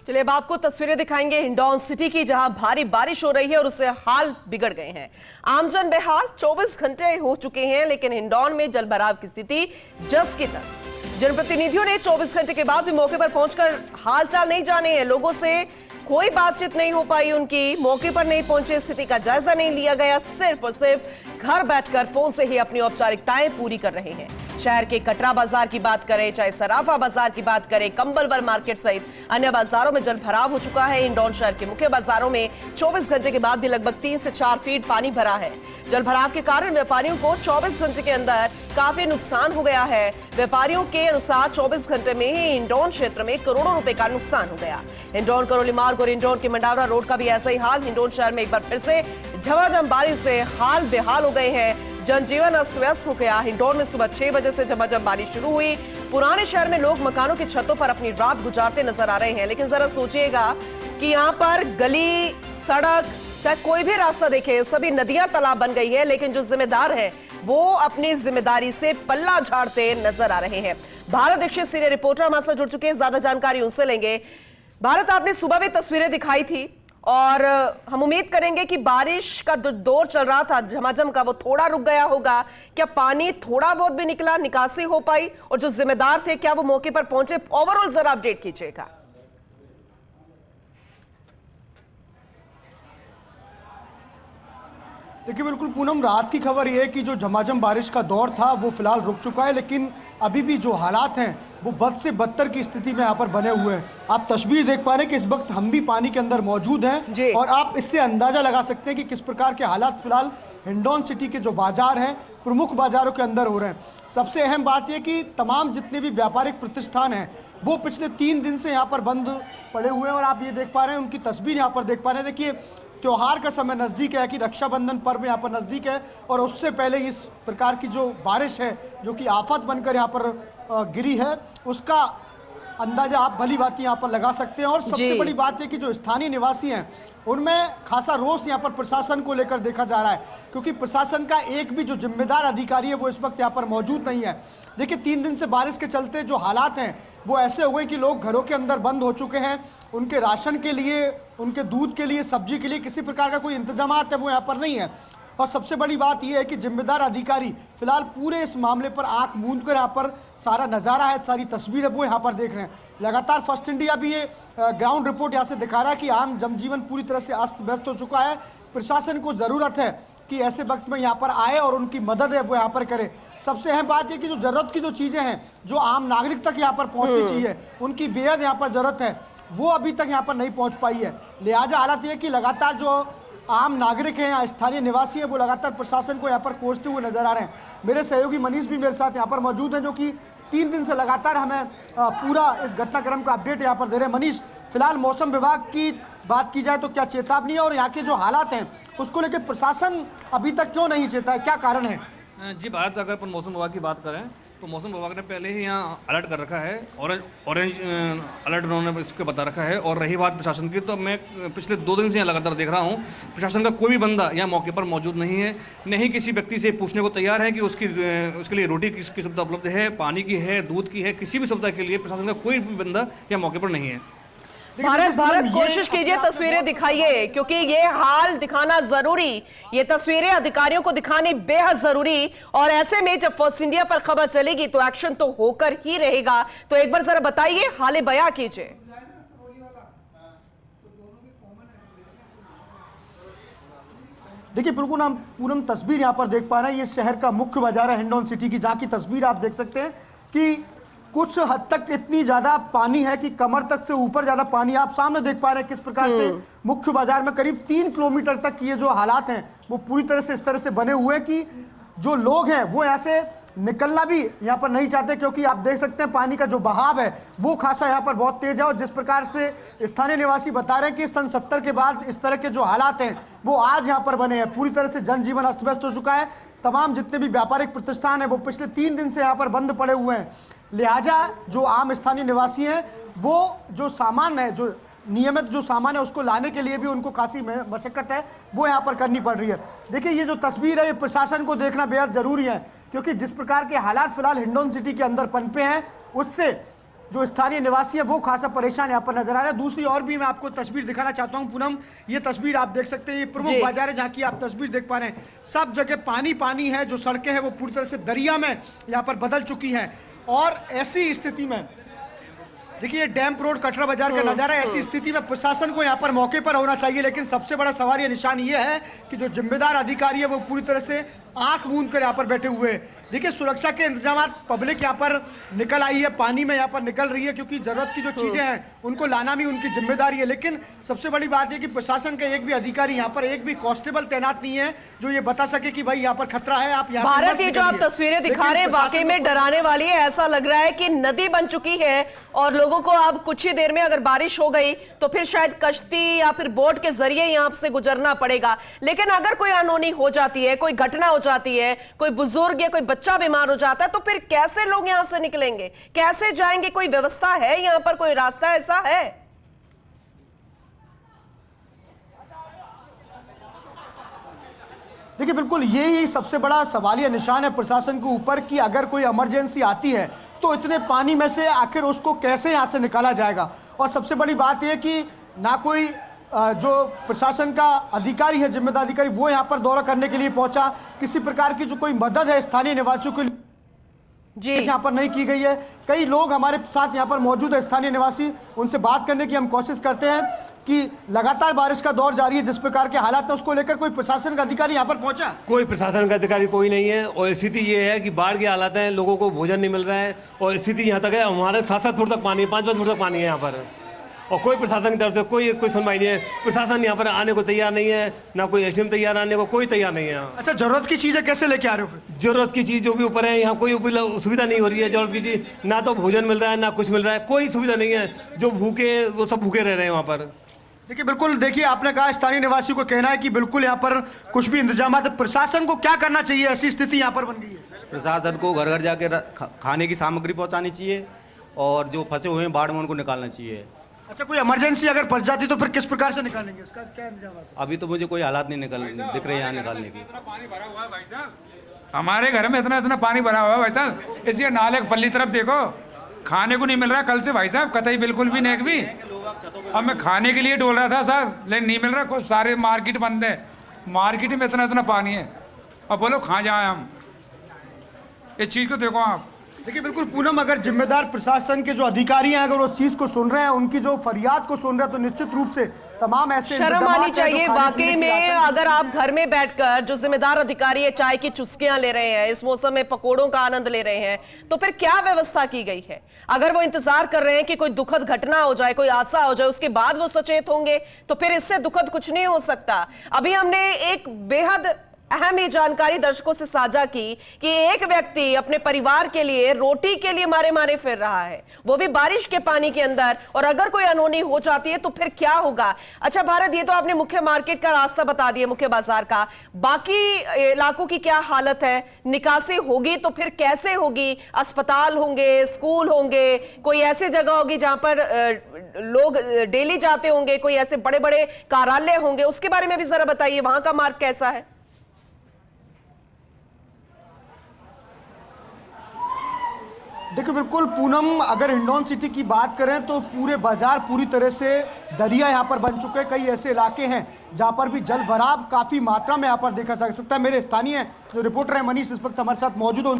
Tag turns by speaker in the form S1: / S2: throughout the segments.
S1: चलिए अब आपको तस्वीरें दिखाएंगे हिंडौन सिटी की, जहां भारी बारिश हो रही है और उससे हाल बिगड़ गए हैं। आमजन बेहाल। 24 घंटे हो चुके हैं लेकिन हिंडौन में जलभराव की स्थिति जस की तस। जनप्रतिनिधियों ने 24 घंटे के बाद भी मौके पर पहुंचकर हालचाल नहीं जाने हैं। लोगों से कोई बातचीत नहीं हो पाई उनकी, मौके पर नहीं पहुंचे, स्थिति का जायजा नहीं लिया गया। सिर्फ और सिर्फ घर बैठकर फोन से ही अपनी औपचारिकताएं पूरी कर रहे हैं। शहर के कटरा बाजार की बात करें, चाहे सराफा बाजार की बात करें, कंबलवर मार्केट सहित अन्य बाजारों में जलभराव हो चुका है। हिंडौन शहर के मुख्य बाजारों में 24 घंटे के बाद भी लगभग 3 से 4 फीट पानी भरा है। जलभराव के कारण व्यापारियों को 24 घंटे के अंदर काफी नुकसान हो गया है। व्यापारियों के अनुसार 24 घंटे में ही हिंडौन क्षेत्र में करोड़ों रुपए का नुकसान हो गया। हिंडौन करौली मार्ग और हिंडौन के मंडावरा रोड का भी ऐसा ही हाल। हिंडौन शहर में एक बार फिर से झमाझम बारिश से हाल बेहाल हो गए हैं। जनजीवन अस्त व्यस्त हो गया। हिंडौन में सुबह 6 बजे से झमाझम बारिश शुरू हुई। पुराने शहर में लोग मकानों की छतों पर अपनी रात गुजारते नजर आ रहे हैं। लेकिन जरा सोचिएगा कि यहाँ पर गली, सड़क, चाहे कोई भी रास्ता देखें, सभी नदियां तालाब बन गई है। लेकिन जो जिम्मेदार है वो अपनी जिम्मेदारी से पल्ला झाड़ते नजर आ रहे हैं। भारत दीक्षित सीनियर रिपोर्टर हमारे साथ जुड़ चुके हैं, ज्यादा जानकारी उनसे लेंगे। भारत, आपने सुबह भी तस्वीरें दिखाई थी और हम उम्मीद करेंगे कि बारिश का दौर चल रहा था झमाझम का, वो थोड़ा रुक गया होगा। क्या पानी थोड़ा बहुत भी निकला, निकासी हो पाई, और जो जिम्मेदार थे क्या वो मौके पर पहुंचे? ओवरऑल जरा अपडेट कीजिएगा।
S2: देखिए बिल्कुल पूनम, रात की खबर यह है कि जो झमाझम बारिश का दौर था वो फिलहाल रुक चुका है, लेकिन अभी भी जो हालात हैं वो बद से बदतर की स्थिति में यहाँ पर बने हुए हैं। आप तस्वीर देख पा रहे हैं कि इस वक्त हम भी पानी के अंदर मौजूद हैं और आप इससे अंदाजा लगा सकते हैं कि किस प्रकार के हालात फिलहाल हिंडौन सिटी के जो बाजार हैं, प्रमुख बाजारों के अंदर हो रहे हैं। सबसे अहम बात यह कि तमाम जितने भी व्यापारिक प्रतिष्ठान हैं वो पिछले 3 दिन से यहाँ पर बंद पड़े हुए हैं और आप ये देख पा रहे हैं, उनकी तस्वीर यहाँ पर देख पा रहे हैं। देखिए त्योहार का समय नज़दीक है कि रक्षाबंधन पर्व यहाँ पर नज़दीक है और उससे पहले इस प्रकार की जो बारिश है जो कि आफत बनकर यहाँ पर गिरी है, उसका अंदाजा आप भली भांति यहाँ पर लगा सकते हैं। और सबसे बड़ी बात है कि जो स्थानीय निवासी हैं उनमें खासा रोष यहाँ पर प्रशासन को लेकर देखा जा रहा है, क्योंकि प्रशासन का एक भी जो जिम्मेदार अधिकारी है वो इस वक्त यहाँ पर मौजूद नहीं है। देखिए 3 दिन से बारिश के चलते जो हालात हैं वो ऐसे हो गए कि लोग घरों के अंदर बंद हो चुके हैं। उनके राशन के लिए, उनके दूध के लिए, सब्जी के लिए किसी प्रकार का कोई इंतजाम है वो यहाँ पर नहीं है। और सबसे बड़ी बात यह है कि जिम्मेदार अधिकारी फिलहाल पूरे इस मामले पर आंख मूंद कर यहाँ पर सारा नज़ारा है, सारी तस्वीर है वो यहाँ पर देख रहे हैं। लगातार फर्स्ट इंडिया भी ये ग्राउंड रिपोर्ट यहाँ से दिखा रहा है कि आम जनजीवन पूरी तरह से अस्त व्यस्त हो चुका है। प्रशासन को ज़रूरत है कि ऐसे वक्त में यहाँ पर आए और उनकी मदद है वो यहाँ पर करे। सबसे अहम बात यह कि जो ज़रूरत की जो चीज़ें हैं जो आम नागरिक तक यहाँ पर पहुँचनी चाहिए, उनकी बेहद यहाँ पर ज़रूरत है, वो अभी तक यहाँ पर नहीं पहुँच पाई है। लिहाजा हालत ये कि लगातार जो आम नागरिक हैं या स्थानीय निवासी हैं वो लगातार प्रशासन को यहाँ पर कोसते हुए नजर आ रहे हैं। मेरे सहयोगी मनीष भी मेरे साथ यहाँ पर मौजूद हैं जो कि 3 दिन से लगातार हमें पूरा इस घटनाक्रम का अपडेट यहाँ पर दे रहे हैं। मनीष, फिलहाल मौसम विभाग की बात की जाए तो क्या चेतावनी है और यहाँ के जो हालात हैं उसको लेकर प्रशासन अभी तक क्यों नहीं चेता है, क्या कारण है?
S3: जी भारत, अगर अपन मौसम विभाग की बात करें तो मौसम विभाग ने पहले ही यहाँ अलर्ट कर रखा है, ऑरेंज अलर्ट उन्होंने इसको बता रखा है। और रही बात प्रशासन की, तो मैं पिछले 2 दिन से यहाँ लगातार देख रहा हूँ प्रशासन का कोई भी बंदा यहाँ मौके पर मौजूद नहीं है। नहीं किसी व्यक्ति से पूछने को तैयार है कि उसके लिए रोटी किसकी सुविधा उपलब्ध है, पानी की है, दूध की है, किसी भी सुविधा के लिए प्रशासन का कोई भी बंदा यहाँ मौके पर नहीं है।
S1: भारत कोशिश कीजिए, तस्वीरें दिखाइए, क्योंकि ये हाल दिखाना जरूरी, ये तस्वीरें अधिकारियों को दिखानी बेहद जरूरी। और ऐसे में जब फर्स्ट इंडिया पर खबर चलेगी तो एक्शन तो होकर ही रहेगा। तो एक बार जरा बताइए, हाले बयां कीजिए।
S2: देखिए बिल्कुल हम पूर्ण तस्वीर यहाँ पर देख पा रहे हैं। ये शहर का मुख्य बाजार है हिंडौन सिटी की, जहाँ की तस्वीर आप देख सकते हैं कि कुछ हद तक इतनी ज्यादा पानी है कि कमर तक से ऊपर ज्यादा पानी आप सामने देख पा रहे हैं किस प्रकार से मुख्य बाजार में करीब 3 किलोमीटर तक ये जो हालात हैं वो पूरी तरह से इस तरह से बने हुए हैं कि जो लोग हैं वो यहाँ से निकलना भी यहाँ पर नहीं चाहते, क्योंकि आप देख सकते हैं पानी का जो बहाव है वो खासा यहाँ पर बहुत तेज है। और जिस प्रकार से स्थानीय निवासी बता रहे हैं कि सन 70 के बाद इस तरह के जो हालात हैं वो आज यहाँ पर बने हैं। पूरी तरह से जनजीवन अस्त व्यस्त हो चुका है। तमाम जितने भी व्यापारिक प्रतिष्ठान है वो पिछले 3 दिन से यहाँ पर बंद पड़े हुए हैं। लिहाजा जो आम स्थानीय निवासी हैं वो जो सामान है, जो नियमित जो सामान है उसको लाने के लिए भी उनको खासी मशक्कत है वो यहाँ पर करनी पड़ रही है। देखिए ये जो तस्वीर है ये प्रशासन को देखना बेहद ज़रूरी है, क्योंकि जिस प्रकार के हालात फिलहाल हिंडौन सिटी के अंदर पनपे हैं उससे जो स्थानीय निवासी है वो खासा परेशान यहाँ पर नजर आ रहे हैं। दूसरी और भी मैं आपको तस्वीर दिखाना चाहता हूँ पूनम, ये तस्वीर आप देख सकते हैं, ये प्रमुख बाजार है जहाँ की आप तस्वीर देख पा रहे हैं। सब जगह पानी पानी है, जो सड़कें हैं वो पूरी तरह से दरिया में यहाँ पर बदल चुकी हैं। और ऐसी स्थिति में देखिए डैम्प रोड कटरा बाजार का नजारा, ऐसी स्थिति में प्रशासन को यहाँ पर मौके पर होना चाहिए, लेकिन सबसे बड़ा सवाल ये निशान ये है कि जो जिम्मेदार अधिकारी है वो पूरी तरह से आंख मूंद कर यहाँ पर बैठे हुए हैं। देखिए सुरक्षा के इंतजाम, पब्लिक यहाँ पर निकल आई है, पानी में यहाँ पर निकल रही है, क्योंकि जरूरत की जो चीजें हैं उनको लाना भी उनकी जिम्मेदारी है। लेकिन सबसे बड़ी बात यह कि प्रशासन का एक भी अधिकारी यहाँ पर, एक भी कांस्टेबल तैनात नहीं है जो ये बता सके कि भाई यहाँ पर खतरा है, आप यहाँ
S1: भारत, ये जो आप तस्वीरें दिखा रहे हैं वाकई में डराने वाली है। ऐसा लग रहा है कि नदी बन चुकी है और लोगों को अब कुछ ही देर में अगर बारिश हो गई तो फिर शायद कश्ती या फिर बोट के जरिए यहाँ से गुजरना पड़ेगा। लेकिन अगर कोई अनहोनी हो जाती है, कोई घटना हो जाती है, कोई बुजुर्ग या कोई बच्चा बीमार हो जाता है, तो फिर कैसे लोग यहां से निकलेंगे, कैसे जाएंगे? कोई व्यवस्था है यहां पर, कोई रास्ता ऐसा है?
S2: देखिए बिल्कुल यही सबसे बड़ा सवालिया निशान है प्रशासन के ऊपर कि अगर कोई इमरजेंसी आती है तो इतने पानी में से आखिर उसको कैसे यहाँ से निकाला जाएगा। और सबसे बड़ी बात यह कि ना कोई जो प्रशासन का अधिकारी है, जिम्मेदार अधिकारी, वो यहाँ पर दौरा करने के लिए पहुंचा, किसी प्रकार की जो कोई मदद है स्थानीय निवासियों के जी यहाँ पर नहीं की गई है। कई लोग हमारे साथ यहाँ पर मौजूद है, स्थानीय निवासी, उनसे बात करने की हम कोशिश करते हैं कि लगातार बारिश का दौर जारी है, जिस प्रकार के हालात है उसको लेकर कोई प्रशासन का अधिकारी यहाँ पर पहुंचा? कोई
S4: प्रशासन का अधिकारी कोई नहीं है। और स्थिति ये है कि बाढ़ के हालात हैं, लोगों को भोजन नहीं मिल रहा है और स्थिति यहाँ तक है, हमारे 7-7 फुट तक पानी है, 5-5 फुट तक पानी है यहाँ पर, और कोई प्रशासन की तरफ से कोई सुनवाई नहीं है। प्रशासन यहाँ पर आने को तैयार नहीं है, ना कोई एसडीएम तैयार आने को, कोई तैयार नहीं है।
S2: अच्छा, जरूरत की चीजें कैसे लेके आ रहे हो?
S4: जरूरत की चीज जो भी ऊपर है, यहाँ कोई सुविधा नहीं हो रही है। जरूरत की चीज ना तो भोजन मिल रहा है, ना कुछ मिल रहा है, कोई सुविधा नहीं है। जो भूखे वो सब भूखे रह रहे हैं वहाँ पर।
S2: देखिए बिल्कुल, देखिए आपने कहा स्थानीय निवासियों को कहना है कि बिल्कुल यहाँ पर कुछ भी इंतजाम है। प्रशासन को क्या करना चाहिए? ऐसी स्थिति यहाँ पर बन गई है।
S5: प्रशासन को घर घर जाके खाने की सामग्री पहुँचानी चाहिए और जो फंसे हुए हैं बाढ़ में उनको निकालना चाहिए।
S2: अच्छा, कोई इमरजेंसी अगर फंस जाती तो फिर किस प्रकार से निकालेंगे, इसका क्या इंतजाम है?
S5: अभी तो मुझे कोई हालात नहीं दिख रहे यहाँ निकालने की।
S6: हमारे घर में इतना पानी भरा हुआ है भाई साहब, इसलिए नाले पल्ली तरफ देखो, खाने को नहीं मिल रहा कल से भाई साहब, कतई बिल्कुल भी नहीं भी। अब मैं खाने के लिए डोल रहा था सर, लेकिन नहीं मिल रहा, कुछ सारे मार्केट बंद है, मार्केट में इतना पानी है। अब बोलो कहाँ जाए हम? इस चीज़ को देखो आप।
S2: देखिए बिल्कुल पूनम, अगर जिम्मेदार प्रशासन के जो अधिकारी हैं अगर उस चीज को सुन रहे हैं, उनकी जो फरियाद को सुन रहे हैं, तो निश्चित रूप से तमाम ऐसे
S1: शर्म आनी चाहिए वाकई में। अगर आप घर में बैठकर जो जिम्मेदार अधिकारी है चाय की चुस्कियां ले रहे हैं, इस मौसम में पकोड़ों का आनंद ले रहे हैं, तो फिर क्या व्यवस्था की गई है? अगर वो इंतजार कर रहे हैं कि कोई दुखद घटना हो जाए, कोई हादसा हो जाए, उसके बाद वो सचेत होंगे, तो फिर इससे दुखद कुछ नहीं हो सकता। अभी हमने एक बेहद अहम ये जानकारी दर्शकों से साझा की कि एक व्यक्ति अपने परिवार के लिए रोटी के लिए मारे मारे फिर रहा है, वो भी बारिश के पानी के अंदर, और अगर कोई अनहोनी हो जाती है तो फिर क्या होगा? अच्छा भारत, ये तो आपने मुख्य मार्केट का रास्ता बता दिया, मुख्य बाजार का, बाकी इलाकों की क्या हालत है? निकासी होगी तो फिर कैसे होगी? अस्पताल होंगे, स्कूल होंगे, कोई ऐसी जगह होगी जहां पर लोग डेली जाते होंगे, कोई ऐसे बड़े बड़े कार्यालय होंगे, उसके बारे में भी जरा बताइए, वहां का मार्ग कैसा है?
S2: देखिए बिल्कुल पूनम, अगर हिंडौन सिटी की बात करें तो पूरे बाजार पूरी तरह से दरिया यहाँ पर बन चुके हैं। कई ऐसे इलाके हैं जहाँ पर भी जल भराव काफ़ी मात्रा में यहाँ पर देखा जा सकता है। मेरे स्थानीय जो रिपोर्टर है मनीष इस वक्त हमारे साथ मौजूद है।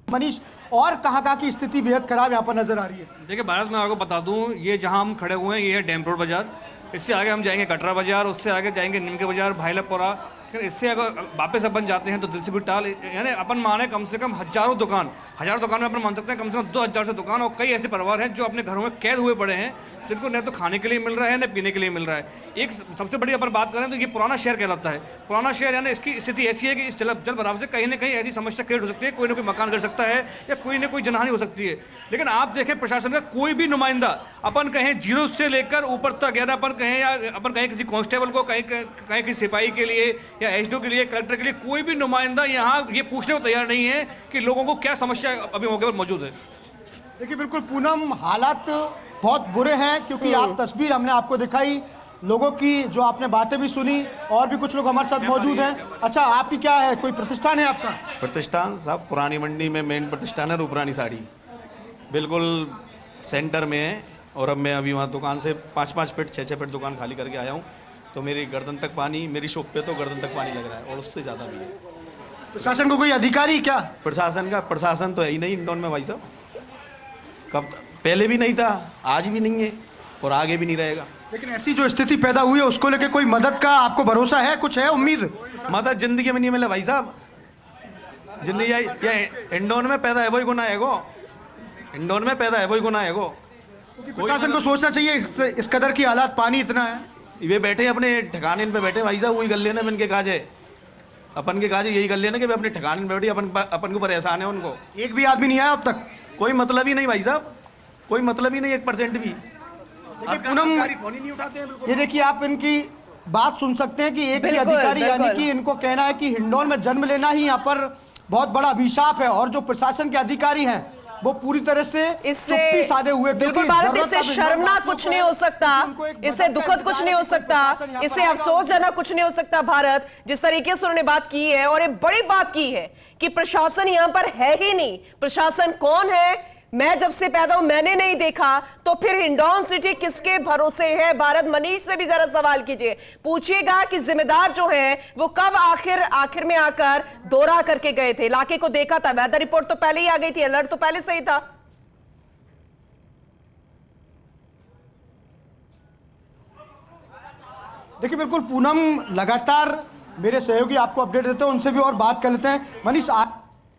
S2: मनीष, और कहाँ की स्थिति बेहद खराब यहाँ पर नजर आ रही है?
S3: देखिए भारत, मैं आपको बता दूँ, ये जहाँ हम खड़े हुए हैं ये है डैम्प रोड बाजार, इससे आगे हम जाएंगे कटरा बाजार, उससे आगे जाएंगे निमके बाजार, भाईलापुरा, फिर इससे अगर वापस अपन जाते हैं तो दिल से गुटाल, यानी अपन माने कम से कम हजारों दुकान में अपन मान सकते हैं, कम से कम 2000 से दुकान, और कई ऐसे परिवार हैं जो अपने घरों में कैद हुए पड़े हैं, जिनको न तो खाने के लिए मिल रहा है न पीने के लिए मिल रहा है। एक सबसे बड़ी अपन बात करें तो ये पुराना शहर कहलाता है। पुराना शहर यानी इसकी स्थिति ऐसी है कि इस जल भराव से कहीं ना कहीं ऐसी समस्या क्रिएट हो सकती है, कोई ना कोई मकान गिर सकता है या कोई ना कोई जनहानि हो सकती है। लेकिन आप देखें प्रशासन का कोई भी नुमाइंदा, अपन कहें जीरो से लेकर ऊपर तक, या अपन कहें या अपन कहें किसी कांस्टेबल को, कहीं किसी सिपाही के लिए या एसडीओ के लिए, कलेक्टर के लिए, कोई भी नुमाइंदा यहाँ ये पूछने को तैयार नहीं है कि लोगों को क्या समस्या अभी मौके पर मौजूद है।
S2: देखिए बिल्कुल पूनम, हालात बहुत बुरे हैं, क्योंकि आप तस्वीर हमने आपको दिखाई, लोगों की जो आपने बातें भी सुनी, और भी कुछ लोग हमारे साथ मौजूद हैं। अच्छा, आपकी क्या है, कोई प्रतिष्ठान है आपका?
S7: प्रतिष्ठान साहब पुरानी मंडी में मेन प्रतिष्ठान है रूपरानी साड़ी। बिल्कुल सेंटर में है और अब मैं अभी वहाँ दुकान से 5-5 फीट 6-6 फीट दुकान खाली करके आया हूँ, तो मेरी गर्दन तक पानी, मेरी शॉप पे तो गर्दन तक पानी लग रहा है और उससे ज़्यादा भी है।
S2: प्रशासन को कोई अधिकारी क्या?
S7: प्रशासन तो है ही नहीं हिंडौन में भाई साहब, कब पहले भी नहीं था, आज भी नहीं है और आगे भी नहीं रहेगा।
S2: लेकिन ऐसी जो स्थिति पैदा हुई है उसको लेके कोई मदद का आपको भरोसा है, कुछ है उम्मीद?
S7: मदद जिंदगी में नहीं मिले भाई साहब, जिंदगी या हिंडौन में पैदा है वही गुनाह है गो, हिंडौन में पैदा है वही गुनाह है गो।
S2: प्रशासन को सोचना चाहिए, इस कदर की हालात, पानी इतना है।
S7: वे बैठे अपने ठिकाने पे बैठे भाई साहब, वही कर लेना इनके काज है, अपन के काज यही कर लेना कि वे अपने ठिकाने पे बैठे, अपन के ऊपर एहसान है उनको।
S2: एक भी आदमी नहीं आया अब तक?
S7: कोई मतलब ही नहीं भाई साहब, कोई मतलब ही नहीं 1% भी।
S2: पूनम,
S7: नहीं उठाते हैं बिल्कुल।
S2: ये देखिए आप इनकी बात सुन सकते हैं कि एक भी
S1: बिल्कुल,
S2: अधिकारी, यानी
S1: बिल्कुल।
S2: कि इनको कहना है कि हिंडौन में जन्म लेना ही यहाँ पर बहुत बड़ा अभिशाप है, और जो प्रशासन के अधिकारी हैं वो पूरी तरह से चुप्पी साधे हुए।
S1: बिल्कुल भारत, इससे शर्मनाक कुछ नहीं हो सकता, इससे दुखद कुछ नहीं हो सकता, इससे अफसोसजनक कुछ नहीं हो सकता भारत, जिस तरीके से उन्होंने बात की है। और एक बड़ी बात की है कि प्रशासन यहां पर है ही नहीं। प्रशासन कौन है? मैं जब से पैदा हूं मैंने नहीं देखा, तो फिर हिंडौन सिटी किसके भरोसे है? भारत, मनीष से भी जरा सवाल कीजिए, पूछिएगा कि जिम्मेदार जो है वो कब आखिर में आकर दौरा करके गए थे, इलाके को देखा था। वेदर रिपोर्ट तो पहले ही आ गई थी, अलर्ट तो पहले से ही था।
S2: देखिए बिल्कुल पूनम, लगातार मेरे सहयोगी आपको अपडेट देते हैं, उनसे भी और बात कर लेते हैं। मनीष,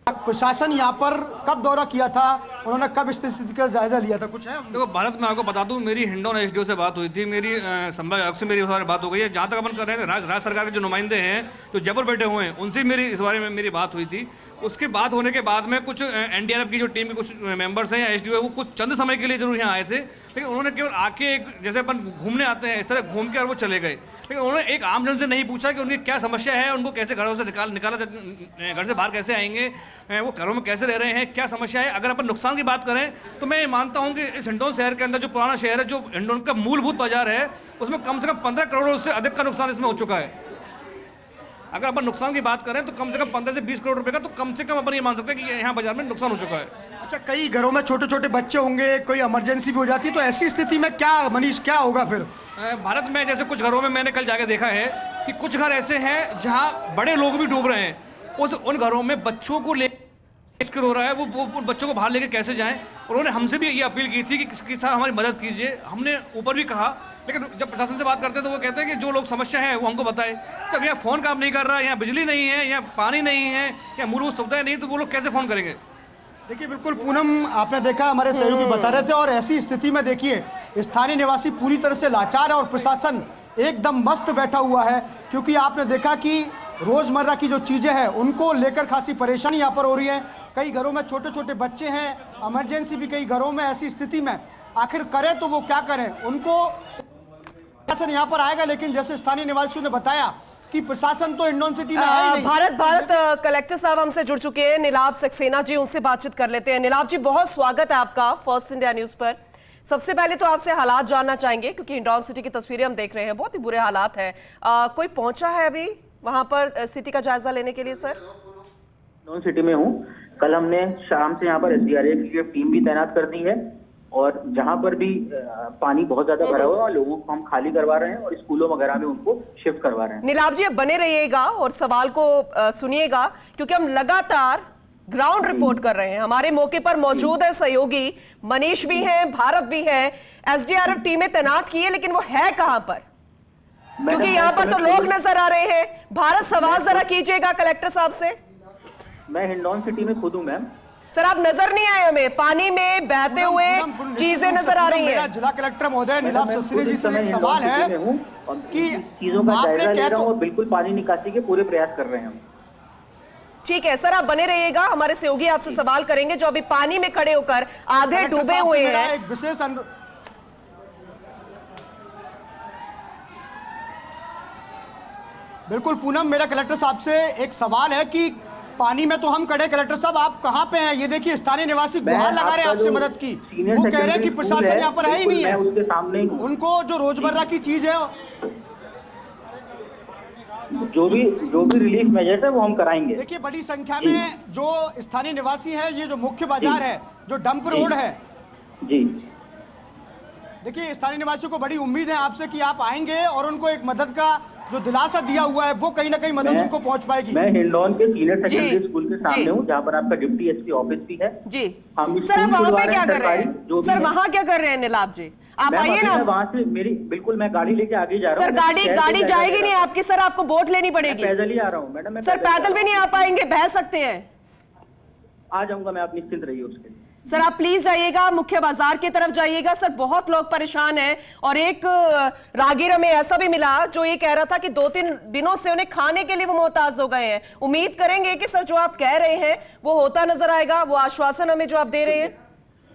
S2: प्रशासन यहाँ पर कब दौरा किया था, उन्होंने कब स्थिति का जायजा लिया था, कुछ है?
S3: देखो भारत, मैं आपको बता दूं, मेरी हिंडौन एसडीओ से बात हुई थी, मेरी संभाग आयुक्त से मेरी इस बारे में बात हो गई है। जहाँ तक अपन कर रहे थे, राज्य सरकार के जो नुमाइंदे हैं जो जयपुर बैठे हुए हैं, उनसे मेरी इस बारे में मेरी बात हुई थी। उसके बात होने के बाद में कुछ एनडीआरएफ की जो टीम के कुछ मेंबर्स हैं या एसडीओ है, वो कुछ चंद समय के लिए जरूर यहाँ आए थे, लेकिन उन्होंने केवल आके एक, जैसे अपन घूमने आते हैं इस तरह घूम के और वो चले गए। लेकिन उन्होंने एक आम जन से नहीं पूछा कि उनकी क्या समस्या है, उनको कैसे घरों से निकाला, घर से बाहर कैसे आएंगे, वो घरों में कैसे रह रहे हैं, क्या समस्या है। अगर अपन नुकसान की बात करें तो मैं मानता हूं कि इस हिंडौन शहर के अंदर जो पुराना शहर है, जो हिंडौन का मूलभूत बाजार है, उसमें कम से कम 15 करोड़ से अधिक का नुकसान इसमें हो चुका है। अगर अपन नुकसान की बात करें तो कम से कम 15 से 20 करोड़ रुपए का तो कम से कम अपन ये मान सकते हैं कि यहाँ बाजार में नुकसान हो चुका है।
S2: अच्छा, कई घरों में छोटे छोटे बच्चे होंगे, कोई इमरजेंसी भी हो जाती है, तो ऐसी स्थिति में क्या मनीष, क्या होगा फिर?
S3: भारत में जैसे कुछ घरों में मैंने कल जाके देखा है कि कुछ घर ऐसे हैं जहाँ बड़े लोग भी डूब रहे हैं, उन घरों में बच्चों को ले हो रहा है, वो बच्चों को बाहर लेके कैसे जाएं। उन्होंने हमसे भी ये अपील की थी कि किसी साथ हमारी मदद कीजिए, हमने ऊपर भी कहा, लेकिन जब प्रशासन से बात करते हैं तो वो कहते हैं कि जो लोग समस्या है वो हमको बताए। जब यहाँ फ़ोन काम नहीं कर रहा है, यहाँ बिजली नहीं है, यहाँ पानी नहीं है, यहाँ मूलभूत सुविधाएं नहीं, तो वो लोग कैसे फ़ोन करेंगे?
S2: देखिए बिल्कुल पूनम, आपने देखा हमारे सहयोगी बता रहे थे, और ऐसी स्थिति में देखिए स्थानीय निवासी पूरी तरह से लाचार है और प्रशासन एकदम मस्त बैठा हुआ है, क्योंकि आपने देखा कि रोज़मर्रा की जो चीज़ें हैं उनको लेकर खासी परेशानी यहाँ पर हो रही है। कई घरों में छोटे छोटे बच्चे हैं, इमरजेंसी भी कई घरों में। ऐसी स्थिति में आखिर करें तो वो क्या करें? उनको प्रशासन यहाँ पर आएगा, लेकिन जैसे स्थानीय निवासियों ने बताया कि प्रशासन तो हिंडौन सिटी में है ही नहीं।
S1: भारत कलेक्टर साहब हमसे जुड़ चुके हैं, नीलाभ सक्सेना जी, उनसे बातचीत कर लेते हैं। नीलाभ जी, बहुत स्वागत है आपका फर्स्ट इंडिया न्यूज पर। सबसे पहले तो आपसे हालात जानना चाहेंगे, क्योंकि हिंडौन सिटी की तस्वीरें हम देख रहे हैं, बहुत ही बुरे हालात हैं। कोई पहुंचा है अभी वहां पर स्थिति का जायजा लेने के लिए? सर,
S8: हिंडौन सिटी में हूँ। कल हमने शाम से यहाँ पर एसडीआरएफ की टीम भी तैनात कर दी है, और जहाँ पर भी पानी बहुत ज्यादा भरा हुआ है लोगों को हम खाली करवा रहे हैं और स्कूलों वगैरह में उनको शिफ्ट करवा रहे हैं।
S1: नीलाभ जी, अब बने रहिएगा और सवाल को सुनिएगा, क्योंकि हम लगातार ग्राउंड रिपोर्ट कर रहे हैं। हमारे मौके पर मौजूद है सहयोगी मनीष भी हैं, भारत भी है। एसडीआरएफ टीमें तैनात की है, लेकिन वो है कहां पर? क्योंकि यहाँ पर तो लोग नजर आ रहे हैं। भारत, सवाल जरा कीजिएगा कलेक्टर साहब से।
S8: मैं हिंडौन सिटी में खुद हूँ मैम।
S1: सर, आप नजर नहीं आए हमें, पानी में बहते हुए चीजें नजर आ रही हैं।
S2: जिला कलेक्टर महोदय नीलाभ सक्सेना जी से एक सवाल है कि
S8: चीजों का जायजा ले रहा हूँ और बिल्कुल पानी निकासी के पूरे प्रयास कर रहे हैं हम।
S1: ठीक है सर, आप बने रहिएगा, हमारे सहयोगी आपसे सवाल करेंगे जो अभी पानी में खड़े होकर आधे डूबे हुए हैं।
S2: एक विशेष बिल्कुल पूनम, मेरा कलेक्टर साहब से एक सवाल है कि पानी में तो हम खड़े, कलेक्टर साहब आप कहाँ पे हैं? ये देखिए स्थानीय निवासी गुहार लगा रहे हैं आपसे मदद की, वो कह रहे हैं कि प्रशासन यहाँ पर है ही नहीं है,
S8: उसके सामने
S2: उनको जो रोजमर्रा की चीज है,
S8: जो भी रिलीफ मेजर्स है वो हम कराएंगे।
S2: देखिए बड़ी संख्या में जो स्थानीय निवासी है, ये जो मुख्य बाजार है, जो डंप रोड है
S8: जी,
S2: देखिए, स्थानीय निवासियों को बड़ी उम्मीद है आपसे कि आप आएंगे और उनको एक मदद का जो दिलासा दिया हुआ है वो कहीं ना कहीं मदद उनको पहुंच पाएगी।
S8: मैं हिंडौन के सीनियर सेकेंडरी
S1: जी,
S8: स्कूल के सामने
S1: जी।
S8: हूँ, जहाँ पर आपका डिप्टी एसपी ऑफिस भी है।
S1: जी
S8: हम
S1: सर, आप वहाँ पे क्या कर रहे हैं?
S8: जो भी
S1: सर
S8: है।
S1: वहाँ क्या कर रहे हैं नीलाभ जी? आप
S8: मैम,
S1: आइए
S8: अभी
S1: ना।
S8: मैं वहाँ से मेरी बिल्कुल मैं गाड़ी लेके आगे जा रहा हूँ।
S1: सर गाड़ी जाएगी नहीं आपकी सर, आपको बोट लेनी पड़ेगी।
S8: पैदल ही आ रहा हूँ मैडम।
S1: सर पैदल भी नहीं आ पाएंगे, बह सकते हैं।
S8: आ जाऊंगा मैं, आप निश्चिंत रहिए उसके लिए।
S1: सर आप प्लीज जाइएगा, मुख्य बाजार की तरफ जाइएगा। सर बहुत लोग परेशान हैं और एक राहगीर में ऐसा भी मिला जो ये कह रहा था कि 2-3 दिनों से उन्हें खाने के लिए वो मोहताज हो गए हैं। उम्मीद करेंगे कि सर जो आप कह रहे हैं वो होता नजर आएगा, वो आश्वासन हमें जो आप दे रहे हैं।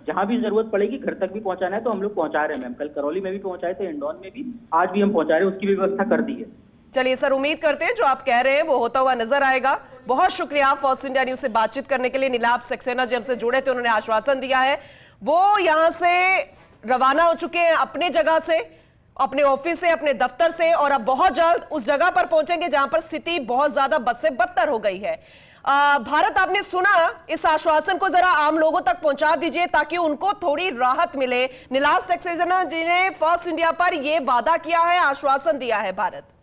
S8: जहाँ भी जरूरत पड़ेगी घर तक भी पहुंचाना है तो हम लोग पहुंचा रहे हैं मैम। कल करौली में भी पहुंचाए थे, हिंडौन में भी, आज भी हम पहुंचा रहे हैं, उसकी भी व्यवस्था कर दी है।
S1: चलिए सर, उम्मीद करते हैं जो आप कह रहे हैं वो होता हुआ नजर आएगा। बहुत शुक्रिया फर्स्ट इंडिया न्यूज से बातचीत करने के लिए। नीलाभ सक्सेना जी हमसे जुड़े थे, उन्होंने आश्वासन दिया है वो यहां से रवाना हो चुके हैं अपने जगह से, अपने ऑफिस से, अपने दफ्तर से, और अब बहुत जल्द उस जगह पर पहुंचेंगे जहां पर स्थिति बहुत ज्यादा बद से बदतर हो गई है। भारत, आपने सुना, इस आश्वासन को जरा आम लोगों तक पहुंचा दीजिए ताकि उनको थोड़ी राहत मिले। नीलाभ सक्सेना जी ने फर्स्ट इंडिया पर यह वादा किया है, आश्वासन दिया है भारत।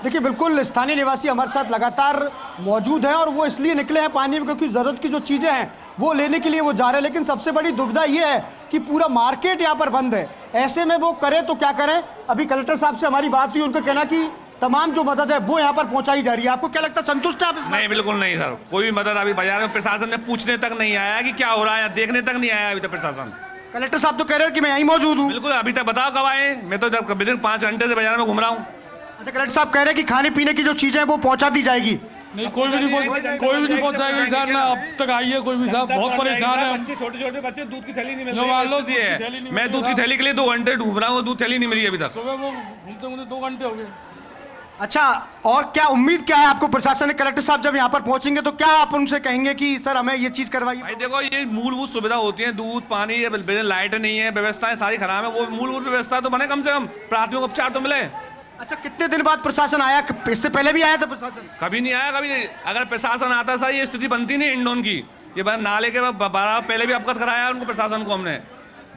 S2: देखिए, बिल्कुल स्थानीय निवासी हमारे साथ लगातार मौजूद हैं और वो इसलिए निकले हैं पानी में क्योंकि ज़रूरत की जो चीज़ें हैं वो लेने के लिए वो जा रहे हैं। लेकिन सबसे बड़ी दुविधा ये है कि पूरा मार्केट यहाँ पर बंद है। ऐसे में वो करें तो क्या करें? अभी कलेक्टर साहब से हमारी बात हुई, उनका कहना कि तमाम जो मदद है वो यहाँ पर पहुँचाई जा रही है। आपको क्या लगता है, संतुष्ट है आप इसमें?
S3: नहीं, बिल्कुल नहीं सर, कोई भी मदद अभी बाजार में प्रशासन में पूछने तक नहीं आया कि क्या हो रहा है, देखने तक नहीं आया अभी तक प्रशासन।
S2: कलेक्टर साहब तो कह रहे हैं कि मैं यहीं मौजूद हूँ।
S3: बिल्कुल, अभी तक बताओ कब आए? मैं तो जब 5 घंटे से बाजार में घूम रहा हूँ।
S2: अच्छा, कलेक्टर साहब कह रहे हैं कि खाने पीने की जो चीज़ें हैं वो पहुँचा दी जाएगी।
S9: नहीं, कोई भी नहीं पहुंचाएगा सर ना। अब तक आइए कोई भी साहब, बहुत परेशान है।
S3: छोटे बच्चे दूध की थैली नहीं मिल रही है। मैं दूध की थैली के लिए 2 घंटे ढूंढ रहा हूँ, दूध थैली नहीं मिली अभी तक।
S9: सुबह वो घूमते घूमते 2 घंटे हो गए।
S2: अच्छा, और क्या उम्मीद क्या है आपको प्रशासन ने? कलेक्टर साहब जब यहाँ पर पहुंचेंगे तो क्या आप उनसे कहेंगे कि सर हमें ये चीज़ करवाइए?
S3: भाई देखो, ये मूलभूत सुविधा होती है, दूध पानी, लाइट नहीं है, व्यवस्थाएं सारी खराब है। वो मूलभूत व्यवस्था तो बने, कम से कम प्राथमिक उपचार तो मिले।
S2: अच्छा, कितने दिन बाद प्रशासन आया? इससे पहले भी आया था प्रशासन?
S3: कभी नहीं आया, कभी नहीं। अगर प्रशासन आता सर ये स्थिति बनती नहीं हिंडौन की। ये नाले के पहले भी अवगत कराया उनको, प्रशासन को हमने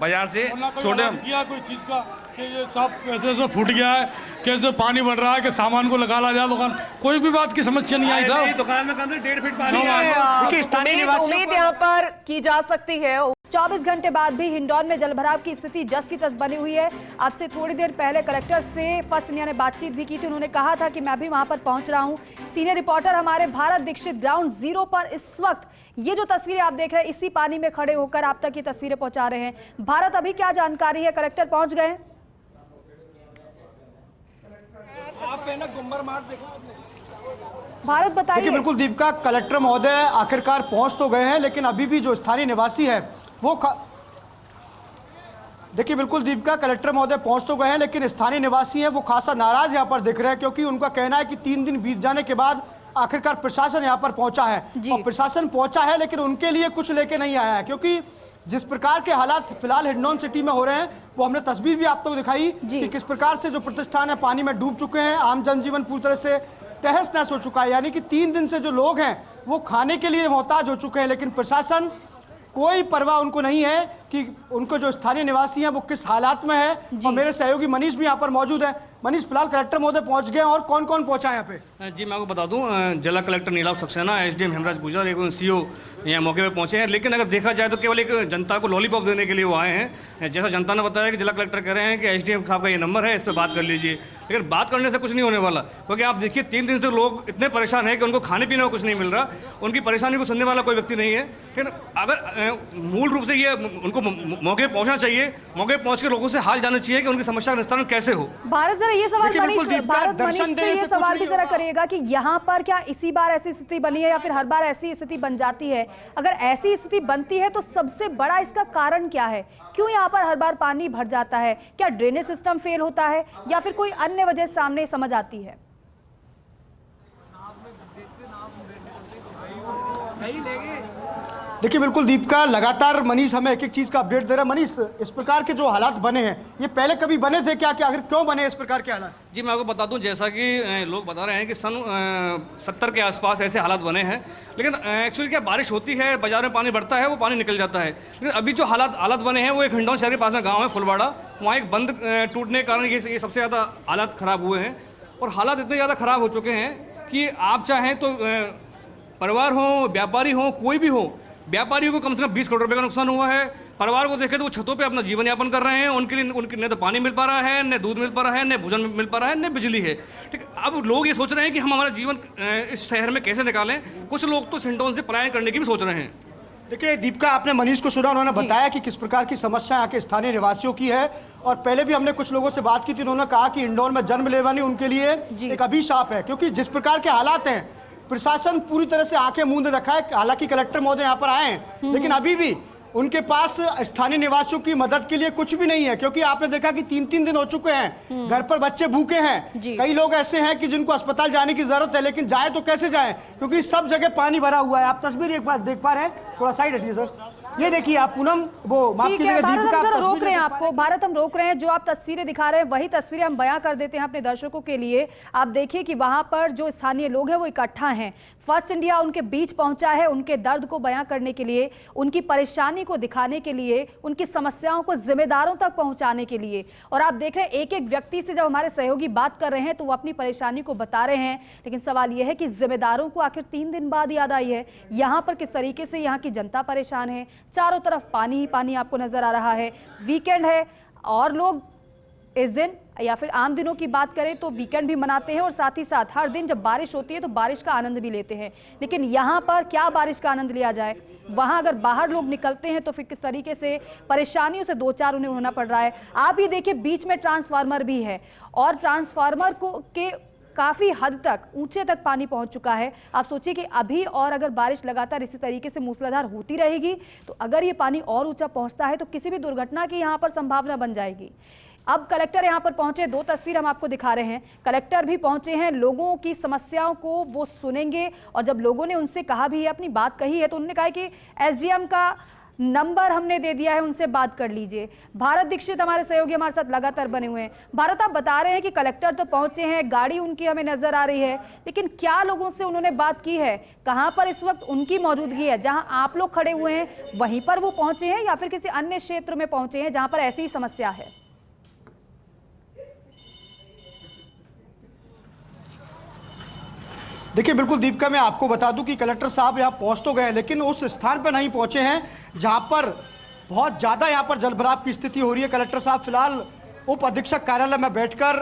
S3: बाजार से छोटे
S9: किया कोई चीज का कि ये सब कैसे फूट गया है, कैसे पानी बढ़ रहा है कि सामान को लगा ला जाए दुकान, कोई भी बात की समस्या नहीं आई साहब।
S3: दुकान में कम से 1.5 फीट पानी है।
S1: उम्मीद यहाँ पर की जा सकती है।
S10: 24 घंटे बाद भी हिंडौन में जलभराव की स्थिति जस की तस बनी हुई है। आज से थोड़ी देर पहले कलेक्टर से फर्स्ट इंडिया ने बातचीत भी की थी। उन्होंने कहा था कि मैं भी वहां पर पहुंच रहा हूं। सीनियर रिपोर्टर हमारे भारत दीक्षित ग्राउंड जीरो पर इस वक्त ये जो तस्वीरें आप देख रहे हैं, इसी पानी में खड़े होकर आप तक ये तस्वीरें पहुंचा रहे हैं। भारत, अभी क्या जानकारी है? कलेक्टर पहुंच गए? भारत बताइए।
S2: देखिए, बिल्कुल दीपिका, कलेक्टर महोदय आखिरकार पहुंच तो गए हैं लेकिन अभी भी जो स्थानीय निवासी है वो देखिए बिल्कुल दीपिका, कलेक्टर महोदय पहुंच तो गए हैं लेकिन स्थानीय निवासी हैं वो खासा नाराज यहाँ पर दिख रहे हैं क्योंकि उनका कहना है कि 3 दिन बीत जाने के बाद आखिरकार प्रशासन यहाँ पर पहुंचा है। और प्रशासन पहुंचा है लेकिन उनके लिए कुछ लेके नहीं आया है क्योंकि जिस प्रकार के हालात फिलहाल हिंडौन सिटी में हो रहे हैं वो हमने तस्वीर भी आप तक दिखाई कि किस प्रकार से जो प्रतिष्ठान है पानी में डूब चुके हैं, आम जनजीवन पूरी तरह से तहस नहस हो चुका है। यानी कि 3 दिन से जो लोग हैं वो खाने के लिए मोहताज हो चुके हैं लेकिन प्रशासन कोई परवाह उनको नहीं है कि उनको जो स्थानीय निवासी हैं वो किस हालात में है। और मेरे सहयोगी मनीष भी यहाँ पर मौजूद है। मनीष, फिलहाल कलेक्टर महोदय पहुंच गए और कौन कौन पहुंचा है यहाँ पे?
S3: जी, मैं आपको बता दूं, जिला कलेक्टर नीलाभ सक्सेना, एसडीएम हेमराज गुर्जर और एक सीओ यहाँ मौके पे पहुंचे हैं। लेकिन अगर देखा जाए तो केवल एक जनता को लॉलीपॉप देने के लिए वो आए हैं। जैसा जनता ने बताया कि जिला कलेक्टर कह रहे हैं कि एसडीएम साहब का ये नंबर है, इस पर बात कर लीजिए। लेकिन बात करने से कुछ नहीं होने वाला क्योंकि आप देखिए 3 दिन से लोग इतने परेशान हैं कि उनको खाने पीने में कुछ नहीं मिल रहा। उनकी परेशानी को सुनने वाला कोई व्यक्ति नहीं है। लेकिन अगर मूल रूप से ये उनको मौके पर पहुँचना चाहिए, मौके पर पहुँच के लोगों से हाल जानना चाहिए कि उनकी समस्या का निस्तारण कैसे हो।
S10: भारत, जरा ये सवाल मनीष से ये सवाल भी जरा करिएगा कि यहाँ पर क्या इसी बार ऐसी स्थिति बनी है या फिर हर बार ऐसी स्थिति बन जाती है? अगर ऐसी स्थिति बनती है तो सबसे बड़ा इसका कारण क्या है? क्यों यहाँ पर हर बार पानी भर जाता है? क्या ड्रेनेज सिस्टम फेल होता है या फिर कोई अन्य वजह सामने समझ आती है?
S2: देखिए बिल्कुल दीपिका, लगातार मनीष हमें एक एक चीज़ का अपडेट दे रहा है। मनीष, इस प्रकार के जो हालात बने हैं ये पहले कभी बने थे क्या? आखिर क्यों बने इस प्रकार के हालात?
S3: जी मैं आपको बता दूं, जैसा कि लोग बता रहे हैं कि सन 70 के आसपास ऐसे हालात बने हैं, लेकिन एक्चुअली क्या बारिश होती है, बाजार में पानी बढ़ता है, वो पानी निकल जाता है। लेकिन अभी जो हालात बने हैं वो एक हिंडौन शहर के पास में गाँव है फुलवाड़ा, वहाँ एक बंद टूटने के कारण ये सबसे ज़्यादा हालात ख़राब हुए हैं। और हालात इतने ज़्यादा ख़राब हो चुके हैं कि आप चाहें तो परिवार हो, व्यापारी हो, कोई भी हो, व्यापारियों को कम से कम 20 करोड़ रुपए का नुकसान हुआ है। परिवार को देखें तो वो छतों पे अपना जीवन यापन कर रहे हैं, उनके लिए न तो पानी मिल पा रहा है, न दूध मिल पा रहा है, न भोजन मिल पा रहा है, न बिजली है। ठीक, अब लोग ये सोच रहे हैं कि हम हमारा जीवन इस शहर में कैसे निकालें। कुछ लोग तो हिंडौन से पलायन करने की भी सोच रहे हैं।
S2: देखिए दीपिका, आपने मनीष को सुना, उन्होंने बताया कि किस प्रकार की समस्या यहाँ के स्थानीय निवासियों की है। और पहले भी हमने कुछ लोगों से बात की थी, उन्होंने कहा कि हिंडौन में जन्म लेवानी उनके लिए एक अभिशाप है, क्योंकि जिस प्रकार के हालात हैं प्रशासन पूरी तरह से आंखें मूंद रखा है। हालांकि कलेक्टर महोदय यहाँ पर आए हैं, लेकिन अभी भी उनके पास स्थानीय निवासियों की मदद के लिए कुछ भी नहीं है, क्योंकि आपने देखा कि 3-3 दिन हो चुके हैं, घर पर बच्चे भूखे हैं। कई लोग ऐसे हैं कि जिनको अस्पताल जाने की जरूरत है, लेकिन जाए तो कैसे जाए, क्योंकि सब जगह पानी भरा हुआ है। आप तस्वीर एक बार देख पा रहे हैं, थोड़ा साइड हटिए सर, ये देखिए आप पूनम, वो माफ कीजिएगा दीपिका,
S10: हम रोक रहे हैं आपको। भारत, हम रोक रहे हैं। जो आप तस्वीरें दिखा रहे हैं वही तस्वीरें हम बयां कर देते हैं अपने दर्शकों के लिए। आप देखिए कि वहां पर जो स्थानीय लोग हैं वो इकट्ठा हैं। फर्स्ट इंडिया उनके बीच पहुंचा है, उनके दर्द को बयां करने के लिए, उनकी परेशानी को दिखाने के लिए, उनकी समस्याओं को जिम्मेदारों तक पहुंचाने के लिए। और आप देख रहे हैं एक एक व्यक्ति से जब हमारे सहयोगी बात कर रहे हैं तो वो अपनी परेशानी को बता रहे हैं। लेकिन सवाल यह है कि जिम्मेदारों को आखिर 3 दिन बाद याद आई है। यहाँ पर किस तरीके से यहाँ की जनता परेशान है, चारों तरफ पानी ही पानी आपको नजर आ रहा है। वीकेंड है और लोग इस दिन या फिर आम दिनों की बात करें तो वीकेंड भी मनाते हैं, और साथ ही साथ हर दिन जब बारिश होती है तो बारिश का आनंद भी लेते हैं। लेकिन यहाँ पर क्या बारिश का आनंद लिया जाए? वहाँ अगर बाहर लोग निकलते हैं तो फिर किस तरीके से परेशानियों से दो चार उन्हें होना पड़ रहा है। आप ये देखिए बीच में ट्रांसफार्मर भी है, और ट्रांसफार्मर को के काफ़ी हद तक ऊंचे तक पानी पहुंच चुका है। आप सोचिए कि अभी और अगर बारिश लगातार इसी तरीके से मूसलाधार होती रहेगी तो अगर ये पानी और ऊंचा पहुंचता है तो किसी भी दुर्घटना की यहाँ पर संभावना बन जाएगी। अब कलेक्टर यहाँ पर पहुंचे, 2 तस्वीर हम आपको दिखा रहे हैं। कलेक्टर भी पहुंचे हैं, लोगों की समस्याओं को वो सुनेंगे, और जब लोगों ने उनसे कहा भी है, अपनी बात कही है, तो उन्होंने कहा कि एसडीएम का नंबर हमने दे दिया है, उनसे बात कर लीजिए। भारत दीक्षित हमारे सहयोगी हमारे साथ लगातार बने हुए हैं। भारत, आप बता रहे हैं कि कलेक्टर तो पहुंचे हैं, गाड़ी उनकी हमें नजर आ रही है, लेकिन क्या लोगों से उन्होंने बात की है? कहां पर इस वक्त उनकी मौजूदगी है? जहां आप लोग खड़े हुए हैं वहीं पर वो पहुंचे हैं, या फिर किसी अन्य क्षेत्र में पहुंचे हैं जहां पर ऐसी ही समस्या है?
S2: देखिए बिल्कुल दीपिका, मैं आपको बता दूं कि कलेक्टर साहब यहाँ पहुँच तो गए, लेकिन उस स्थान पर नहीं पहुँचे हैं जहाँ पर बहुत ज़्यादा यहाँ पर जलभराव की स्थिति हो रही है। कलेक्टर साहब फिलहाल उप अधीक्षक कार्यालय में बैठकर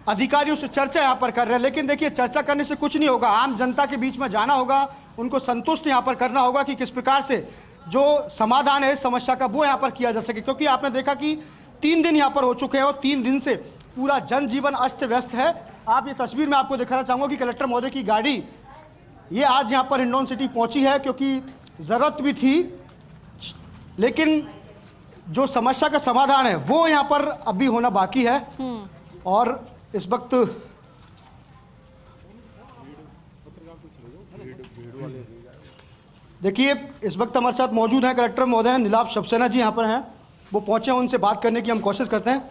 S2: अधिकारियों से चर्चा यहाँ पर कर रहे हैं। लेकिन देखिए, चर्चा करने से कुछ नहीं होगा, आम जनता के बीच में जाना होगा, उनको संतुष्ट यहाँ पर करना होगा कि किस प्रकार से जो समाधान है इस समस्या का वो यहाँ पर किया जा सके। क्योंकि आपने देखा कि 3 दिन यहाँ पर हो चुके हैं और 3 दिन से पूरा जनजीवन अस्त व्यस्त है। आप ये तस्वीर में आपको दिखाना चाहूँगा कि कलेक्टर महोदय की गाड़ी ये आज यहाँ पर हिंडौन सिटी पहुँची है, क्योंकि ज़रूरत भी थी, लेकिन जो समस्या का समाधान है वो यहाँ पर अभी होना बाकी है। और इस वक्त देखिए, इस वक्त हमारे साथ मौजूद हैं कलेक्टर महोदय नीलाभ सक्सेना जी, यहाँ पर हैं, वो पहुँचे हैं, उनसे बात करने की हम कोशिश करते हैं।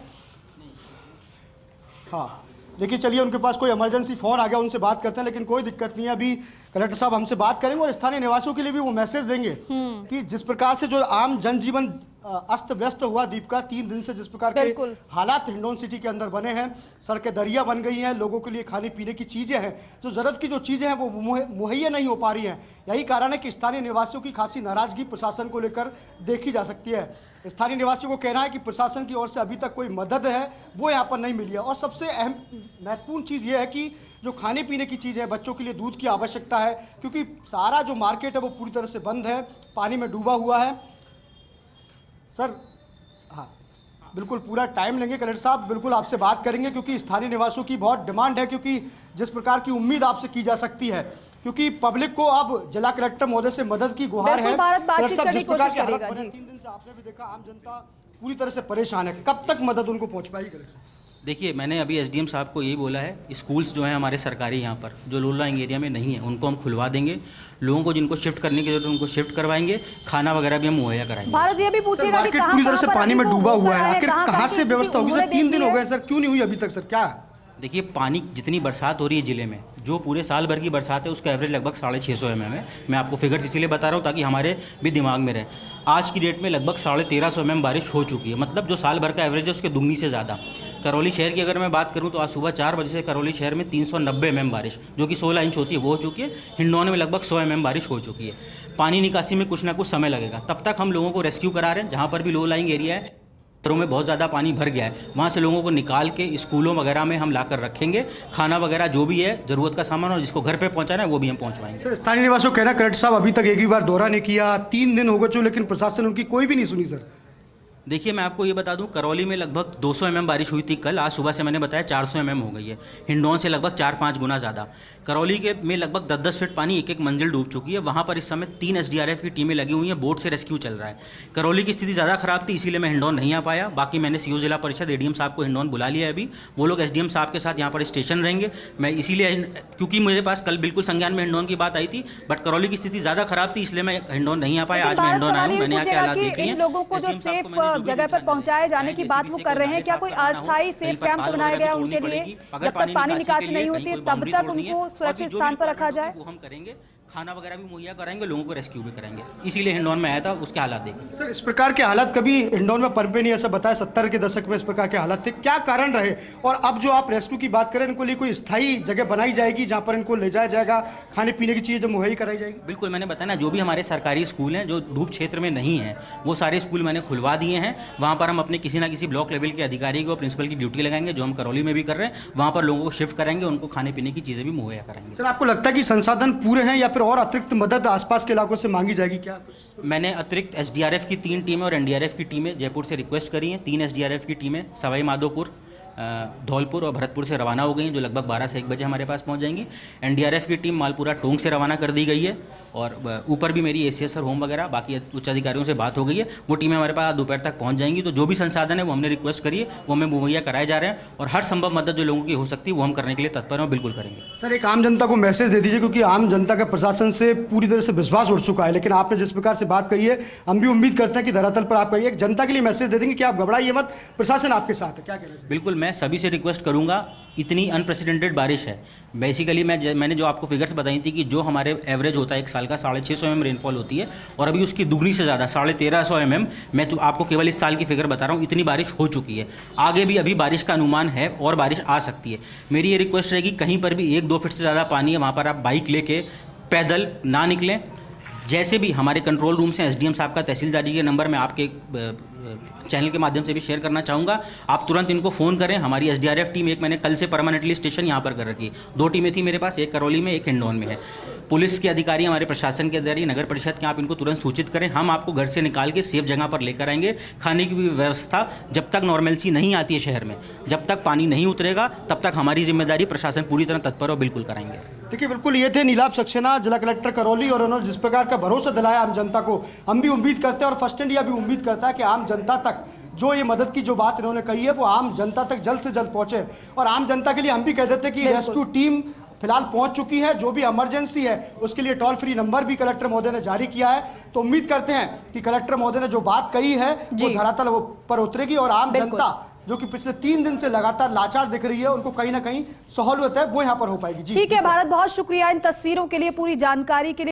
S2: हाँ देखिए, चलिए, उनके पास कोई इमरजेंसी फ़ोन आ गया, उनसे बात करते हैं, लेकिन कोई दिक्कत नहीं है। अभी कलेक्टर साहब हमसे बात करेंगे और स्थानीय निवासियों के लिए भी वो मैसेज देंगे कि जिस प्रकार से जो आम जनजीवन अस्त व्यस्त हुआ दीपिका, 3 दिन से जिस प्रकार के हालात हिंडौन सिटी के अंदर बने हैं, सड़कें दरिया बन गई हैं, लोगों के लिए खाने पीने की चीज़ें हैं, जो ज़रूरत की जो चीज़ें हैं वो मुहैया नहीं हो पा रही हैं। यही कारण है कि स्थानीय निवासियों की खासी नाराज़गी प्रशासन को लेकर देखी जा सकती है। स्थानीय निवासियों को कहना है कि प्रशासन की ओर से अभी तक कोई मदद है वो यहाँ पर नहीं मिली है। और सबसे अहम महत्वपूर्ण चीज़ ये है कि जो खाने पीने की चीज़ है, बच्चों के लिए दूध की आवश्यकता है, क्योंकि सारा जो मार्केट है वो पूरी तरह से बंद है, पानी में डूबा हुआ है। सर, हाँ बिल्कुल पूरा टाइम लेंगे कलेक्टर साहब, बिल्कुल आपसे बात करेंगे, क्योंकि स्थानीय निवासियों की बहुत डिमांड है, क्योंकि जिस प्रकार की उम्मीद आपसे की जा सकती है, क्योंकि पब्लिक को अब जिला कलेक्टर महोदय से मदद की गुहार है। कलेक्टर साहब, जिस प्रकार के हालात बने 3 दिन से आपने भी देखा, आम जनता पूरी तरह से परेशान है, कब तक मदद उनको पहुंच पाएगी कलेक्टर?
S11: देखिए, मैंने अभी एसडीएम साहब को यही बोला है, स्कूल्स जो हैं हमारे सरकारी यहाँ पर जो लो लाइंग एरिया में नहीं है उनको हम खुलवा देंगे। लोगों को जिनको शिफ्ट करने की जरूरत है उनको शिफ्ट करवाएंगे, खाना वगैरह भी हम मुहैया कराएंगे।
S10: भारत ये भी पूछेगा कि
S2: मार्केट
S10: कहां
S2: पूरी तरह से
S10: पर
S2: पानी में
S10: अभी वो
S2: डूबा हुआ है,
S10: होता
S2: आखिर कहाँ से
S10: की
S2: व्यवस्था होगी सर?
S10: स्थिति
S2: 3 दिन हो
S10: देखी
S2: गए सर, क्यों नहीं हुई अभी तक सर? क्या
S11: देखिए, पानी जितनी बरसात हो रही है ज़िले में, जो पूरे साल भर की बरसात है उसका एवरेज लगभग 650 mm है। मैं आपको फिगर्स इसीलिए बता रहा हूँ ताकि हमारे भी दिमाग में रहे। आज की डेट में लगभग 1350 mm बारिश हो चुकी है, मतलब जो साल भर का एवरेज है उसके दुगनी से ज़्यादा। करौली शहर की अगर मैं बात करूं तो आज सुबह 4 बजे से करौली शहर में 390 mm बारिश, जो कि 16 इंच होती है, वो हो चुकी है। हिंडौन में लगभग 100 mm बारिश हो चुकी है। पानी निकासी में कुछ ना कुछ समय लगेगा, तब तक हम लोगों को रेस्क्यू करा रहे हैं। जहाँ पर भी लो लाइंग एरिया है, घरों में बहुत ज़्यादा पानी भर गया है, वहाँ से लोगों को निकाल के स्कूलों वगैरह में हम लाकर रखेंगे। खाना वगैरह जो भी है, ज़रूरत का सामान और जिसको घर पे पहुँचाना है वो भी हम पहुँचवाएंगे।
S2: सर, स्थानीय निवासियों का कहना है कलेक्टर साहब अभी तक एक भी बार दौरा नहीं किया, 3 दिन हो गए जो, लेकिन प्रशासन उनकी कोई भी नहीं सुनी सर।
S11: देखिए, मैं आपको ये बता दूं, करौली में लगभग 200 mm बारिश हुई थी कल। आज सुबह से मैंने बताया 400 mm हो गई है। हिंडौन से लगभग 4-5 गुना ज़्यादा। करौली के में लगभग 10-10 फीट पानी एक मंजिल डूब चुकी है। वहाँ पर इस समय 3 SDRF की टीमें लगी हुई हैं, बोट से रेस्क्यू चल रहा है। करौली की स्थिति ज़्यादा खराब थी, इसीलिए मैं हिंडौन नहीं आ पाया। बाकी मैंने सीओ जिला परिषद ADM साहब को हिंडौन बुला लिया है अभी। वो लोग SDM साहब के साथ यहाँ पर स्टेशन रहेंगे। मैं इसीलिए, क्योंकि मेरे पास कल बिल्कुल संज्ञान में हिंडौन की बात आई थी, बट करौली की स्थिति ज़्यादा खराब थी, इसलिए मैं हिंडौन नहीं आ पाया। आज मैं हिंडौन आया हूँ, मैंने यहाँ के हालात देख लिए।
S10: लोगों को जो सेफ जगह पर पहुंचाया जाने की बात वो कर रहे हैं, क्या कोई अस्थायी सेफ कैंप बनाया गया उनके लिए? जब तक पानी निकासी नहीं होती तब तक उनको सुरक्षित स्थान पर रखा जाए।
S11: वो हम करेंगे, खाना वगैरह भी मुहैया कराएंगे, लोगों को रेस्क्यू भी करेंगे। इसीलिए हिंडौन में आया था, उसके हालात देखें।
S2: सर, इस प्रकार के हालात कभी हिंडौन में पनपे नहीं, ऐसा बताया 70 के दशक में इस प्रकार के हालात थे, क्या कारण रहे? और अब जो आप रेस्क्यू की बात करें, इनको लिए कोई स्थायी जगह बनाई जाएगी जहां पर इनको ले जाया जाएगा, खाने पीने की चीज़ें मुहैया कराई जाएगी?
S11: बिल्कुल, मैंने बताया ना, जो भी हमारे सरकारी स्कूल हैं जो धूप क्षेत्र में नहीं है, वो सारे स्कूल मैंने खुलवा दिए हैं। वहाँ पर हम अपने किसी ना किसी ब्लॉक लेवल के अधिकारी को, प्रिंसिपल की ड्यूटी लगाएंगे, जो हम करौली में भी कर रहे हैं। वहाँ पर लोगों को शिफ्ट करेंगे, उनको खाने पीने की चीज़ें भी मुहैया कराएंगे।
S2: सर, आपको लगता है कि संसाधन पूरे हैं या फिर और अतिरिक्त मदद आसपास के इलाकों से मांगी जाएगी क्या?
S11: मैंने अतिरिक्त SDRF की 3 टीमें और NDRF की टीमें जयपुर से रिक्वेस्ट करी हैं। 3 SDRF की टीमें सवाई माधोपुर, धौलपुर और भरतपुर से रवाना हो गई हैं, जो लगभग 12 से 1 बजे हमारे पास पहुंच जाएंगी। NDRF की टीम मालपुरा टोंक से रवाना कर दी गई है, और ऊपर भी मेरी ACS सर होम वगैरह बाकी उच्च अधिकारियों से बात हो गई है। वो टीमें हमारे पास दोपहर तक पहुंच जाएंगी। तो जो भी संसाधन है वो हमने रिक्वेस्ट करी है, वो हमें मुहैया कराए जा रहे हैं, और हर संभव मदद जो लोगों की हो सकती है वो हम करने के लिए तत्पर हैं, बिल्कुल करेंगे।
S2: सर, एक आम जनता को मैसेज दे दीजिए, क्योंकि आम जनता का प्रशासन से पूरी तरह से विश्वास उठ चुका है, लेकिन आपने जिस प्रकार से बात कही है, हम भी उम्मीद करते हैं कि धरातल पर आप कहिए, एक जनता के लिए मैसेज दे देंगे कि आप घबराइए मत, प्रशासन आपके साथ है। क्या कहना चाहिए?
S11: बिल्कुल, मैं सभी से रिक्वेस्ट करूंगा। इतनी अनप्रेसिडेंटेड बारिश है। बेसिकली मैंने जो आपको फिगर्स बताई थी कि जो हमारे एवरेज होता है एक साल का 650 mm रेनफॉल होती है, और अभी उसकी दुगनी से ज़्यादा 1350 mm, मैं तो आपको केवल इस साल की फिगर बता रहा हूँ, इतनी बारिश हो चुकी है। आगे भी अभी बारिश का अनुमान है और बारिश आ सकती है। मेरी ये रिक्वेस्ट रहेगी, कहीं पर भी 1-2 फीट से ज़्यादा पानी है, वहाँ पर आप बाइक लेके पैदल ना निकलें। जैसे भी हमारे कंट्रोल रूम से SDM साहब का, तहसीलदार जी के नंबर मैं आपके चैनल के माध्यम से भी शेयर करना चाहूँगा, आप तुरंत इनको फ़ोन करें। हमारी SDRF टीम, एक मैंने कल से परमानेंटली स्टेशन यहाँ पर कर रखी है। 2 टीमें थी मेरे पास, एक करौली में, एक हिंडौन में है। पुलिस के अधिकारी, हमारे प्रशासन के अधिकारी, नगर परिषद के, आप इनको तुरंत सूचित करें। हम आपको घर से निकाल के सेफ जगह पर लेकर आएंगे। खाने की भी व्यवस्था, जब तक नॉर्मलसी नहीं आती है शहर में, जब तक पानी नहीं उतरेगा, तब तक हमारी जिम्मेदारी, प्रशासन पूरी तरह तत्पर और बिल्कुल कराएंगे।
S2: देखिए, बिल्कुल ये थे नीलाभ सक्सेना, जिला कलेक्टर करौली, और उन्होंने जिस प्रकार का भरोसा दिलाया आम जनता को, हम भी उम्मीद करते हैं और फर्स्ट इंडिया भी उम्मीद करता है कि आम जनता तक जो ये मदद की जो बात इन्होंने कही है वो आम जनता तक जल्द से जल्द पहुंचे। और आम जनता के लिए हम भी कह देते हैं कि रेस्क्यू टीम फिलहाल पहुंच चुकी है। जो भी इमरजेंसी है उसके लिए टोल फ्री नंबर भी कलेक्टर महोदय ने जारी किया है। तो उम्मीद करते हैं कि कलेक्टर महोदय ने जो बात कही है वो धरातल पर उतरेगी, और आम जनता जो कि पिछले 3 दिन से लगातार लाचार दिख रही है, उनको कहीं ना कहीं सहूलियत है वो यहाँ पर हो पाएगी।
S10: ठीक है भारत, बहुत शुक्रिया इन तस्वीरों के लिए, पूरी जानकारी के लिए।